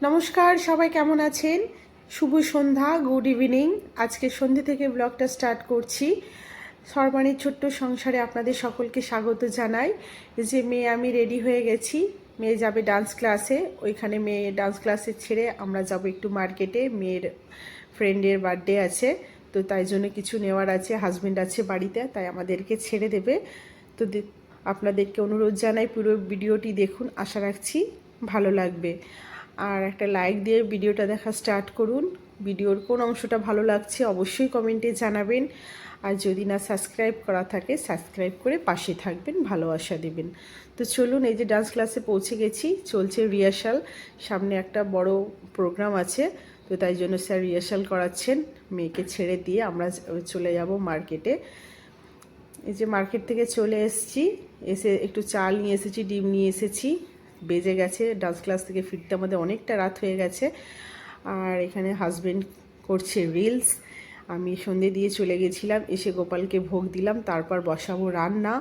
নমস্কার, সবাই কেমন আছেন? শুভ সন্ধ্যা, গুড ইভিনিং। আজকে সন্ধ্যে থেকে ব্লগটা স্টার্ট করছি। সরবাণীর ছোট্ট সংসারে আপনাদের সকলকে স্বাগত জানাই। যে মেয়ে আমি রেডি হয়ে গেছি, মেয়ে যাবে ডান্স ক্লাসে। ওইখানে মেয়ে ডান্স ক্লাসে ছেড়ে আমরা যাব একটু মার্কেটে, মেয়ের ফ্রেন্ডের বার্থডে আছে, তো তাই জন্য কিছু নেওয়ার আছে। হাজব্যান্ড আছে বাড়িতে, তাই আমাদেরকে ছেড়ে দেবে। তো আপনাদেরকে অনুরোধ জানাই পুরো ভিডিওটি দেখুন, আশা রাখছি ভালো লাগবে। আর একটা লাইক দিয়ে ভিডিওটা দেখা স্টার্ট করুন। ভিডিওর কোন অংশটা ভালো লাগছে অবশ্যই কমেন্টে জানাবেন। আর যদি না সাবস্ক্রাইব করা থাকে সাবস্ক্রাইব করে পাশে থাকবেন, ভালোবাসা দেবেন। তো চলুন, এই যে ডান্স ক্লাসে পৌঁছে গেছি, চলছে রিহার্সাল। সামনে একটা বড় প্রোগ্রাম আছে, তো তাই জন্য স্যার রিহার্সাল করাচ্ছেন। মেয়েকে ছেড়ে দিয়ে আমরা চলে যাব মার্কেটে। এই যে মার্কেট থেকে চলে এসেছি, এসে একটু চাল নিয়ে এসেছি, ডিম নিয়ে এসেছি। বেজে গেছে ডান্স ক্লাস থেকে ফিরতে আমাদের অনেকটা রাত হয়ে গেছে। আর এখানে হাজব্যান্ড করছে রিলস। আমি সন্ধে দিয়ে চলে গেছিলাম, এসে গোপালকে ভোগ দিলাম, তারপর বসাবো রান্না।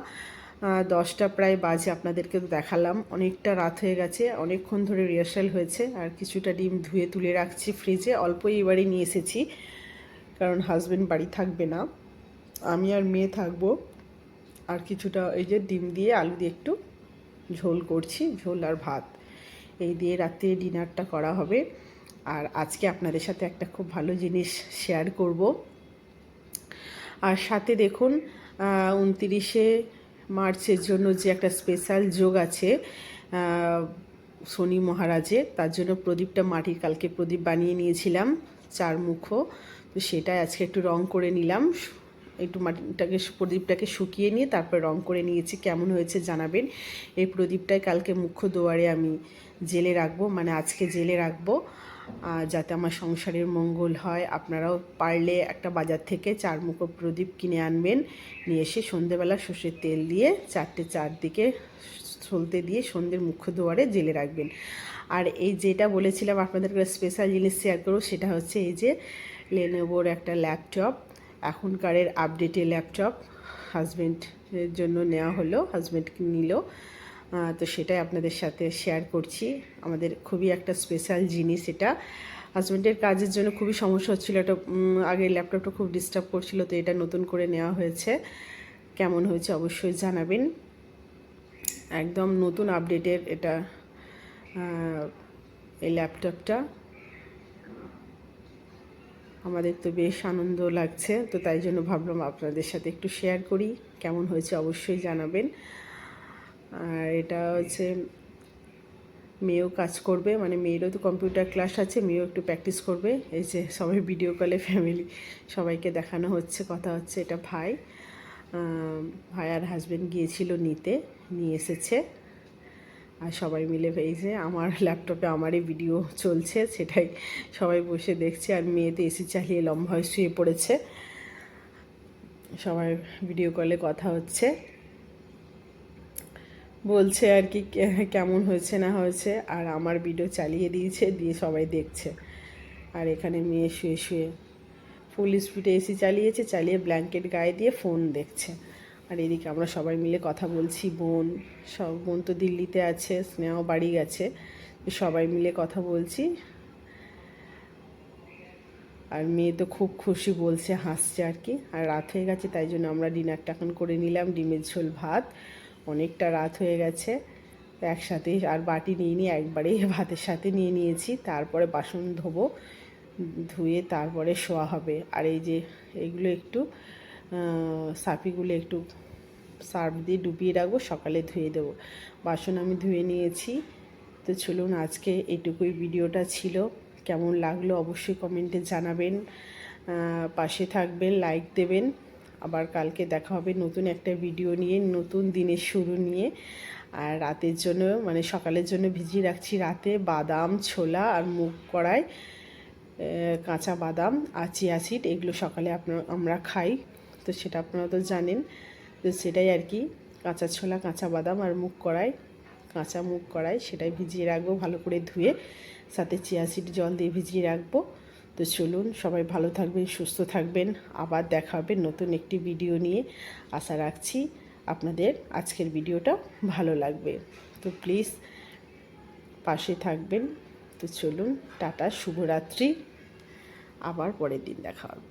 10টা প্রায় বাজে, আপনাদেরকে তো দেখালাম। অনেকটা রাত হয়ে গেছে, অনেকক্ষণ ধরে রিহার্সাল হয়েছে। আর কিছুটা ডিম ধুয়ে তুলে রাখছি ফ্রিজে, অল্পই এবারে নিয়ে এসেছি, কারণ হাজব্যান্ড বাড়ি থাকবে না, আমি আর মেয়ে থাকবো। আর কিছুটা এই যে ডিম দিয়ে আলু দিয়ে একটু ঝোল করছি, ঝোল আর ভাত, এই দিয়ে রাত্রে ডিনারটা করা হবে। আর আজকে আপনাদের সাথে একটা খুব ভালো জিনিস শেয়ার করব। আর সাথে দেখুন, 29শে মার্চের জন্য যে একটা স্পেশাল যোগ আছে শনি মহারাজের, তার জন্য প্রদীপটা মাটির কালকে প্রদীপ বানিয়ে নিয়েছিলাম 4 মুখো, তো সেটাই আজকে একটু রং করে নিলাম। একটু মাটিটাকে প্রদীপটাকে শুকিয়ে নিয়ে তারপর রং করে নিয়েছি, কেমন হয়েছে জানাবেন। এই প্রদীপটাই কালকে মুখ্য দুয়ারে আমি জেলে রাখবো, মানে আজকে জেলে রাখবো, যাতে আমার সংসারের মঙ্গল হয়। আপনারাও পারলে একটা বাজার থেকে 4 মুখো প্রদীপ কিনে আনবেন, নিয়ে এসে সন্ধেবেলা সর্ষের তেল দিয়ে চারদিকে সলতে দিয়ে সন্ধ্যের মুখ্য দুয়ারে জেলে রাখবেন। আর এই যেটা বলেছিলাম আপনাদেরকে স্পেশাল জিনিস শেয়ার করবো, সেটা হচ্ছে এই যে লেনোভোর একটা ল্যাপটপ, এখনকারের আপডেটের ল্যাপটপ, হাজব্যান্ডের জন্য নেওয়া হলো, হাজব্যান্ড নিল, তো সেটাই আপনাদের সাথে শেয়ার করছি। আমাদের খুবই একটা স্পেশাল জিনিস এটা। হাজব্যান্ডের কাজের জন্য খুবই সমস্যা হচ্ছিলো, এটা আগের ল্যাপটপটা খুব ডিস্টার্ব করছিল, তো এটা নতুন করে নেওয়া হয়েছে। কেমন হয়েছে অবশ্যই জানাবেন। একদম নতুন আপডেটের এটা, এই ল্যাপটপটা আমাদের তো বেশ আনন্দ লাগছে, তো তাই জন্য ভাবলাম আপনাদের সাথে একটু শেয়ার করি। কেমন হয়েছে অবশ্যই জানাবেন। আর এটা হচ্ছে মেয়েও কাজ করবে, মানে মেয়েরও তো কম্পিউটার ক্লাস আছে, মেয়েও একটু প্র্যাকটিস করবে। এই যে সবাই ভিডিও কলে ফ্যামিলি সবাইকে দেখানো হচ্ছে, কথা হচ্ছে। এটা ভাই আর হাজব্যান্ড গিয়েছিল নিয়ে এসেছে। আর সবাই মিলে এই যে আমার ল্যাপটপে আমারই ভিডিও চলছে, সেটাই সবাই বসে দেখছে। আর মেয়ে তো এসি চালিয়ে লম্বা হয়ে শুয়ে পড়েছে, সবাই ভিডিও কলে কথা হচ্ছে, বলছে আর কি কেমন হয়েছে না হয়েছে। আর আমার ভিডিও চালিয়ে দিয়েছে, দিয়ে সবাই দেখছে। আর এখানে মেয়ে শুয়ে শুয়ে ফুল স্পিডে এসি চালিয়ে ব্ল্যাঙ্কেট গায়ে দিয়ে ফোন দেখছে। আর এদিকে আমরা সবাই মিলে কথা বলছি। বোন তো দিল্লিতে আছে, স্নেহ বাড়ি গেছে, সবাই মিলে কথা বলছি। আর মেয়ে তো খুব খুশি, বলছে, হাসছে আর কি। আর রাত হয়ে গেছে, তাই জন্য আমরা ডিনারটা এখন করে নিলাম, ডিমের ঝোল ভাত। অনেকটা রাত হয়ে গেছে, একসাথে আর বাটি নিয়ে একবারে ভাতের সাথে নিয়ে নিয়েছি। তারপরে বাসন ধুয়ে তারপরে শোয়া হবে। আর এই যে এইগুলো একটু সাফিগুলো একটু সার্ফ দিয়ে ডুবিয়ে রাখবো, সকালে ধুয়ে দেবো। বাসন আমি ধুয়ে নিয়েছি। তো চলুন, আজকে এইটুকুই ভিডিওটা ছিল। কেমন লাগলো অবশ্যই কমেন্টে জানাবেন, পাশে থাকবেন, লাইক দেবেন। আবার কালকে দেখা হবে নতুন একটা ভিডিও নিয়ে, নতুন দিনের শুরু নিয়ে। আর রাতের জন্য, মানে সকালের জন্য ভিজিয়ে রাখছি রাতে বাদাম, ছোলা আর মুগ কড়াই, কাঁচা বাদাম আর চিয়া সিড, এগুলো সকালে আমরা খাই, তো সেটা আপনারা তো জানেন। তো সেটাই আর কি, কাঁচা ছোলা, কাঁচা বাদাম আর কাঁচা মুগ কড়াই, সেটাই ভিজিয়ে রাখবো ভালো করে ধুয়ে, সাথে চিয়া সিড জল দিয়ে ভিজিয়ে রাখবো। তো চলুন, সবাই ভালো থাকবেন, সুস্থ থাকবেন। আবার দেখা হবে নতুন একটি ভিডিও নিয়ে। আশা রাখছি আপনাদের আজকের ভিডিওটা ভালো লাগবে। তো প্লিজ পাশে থাকবেন, তো চলুন, টাটা, শুভরাত্রি, আবার পরের দিন দেখা হবে।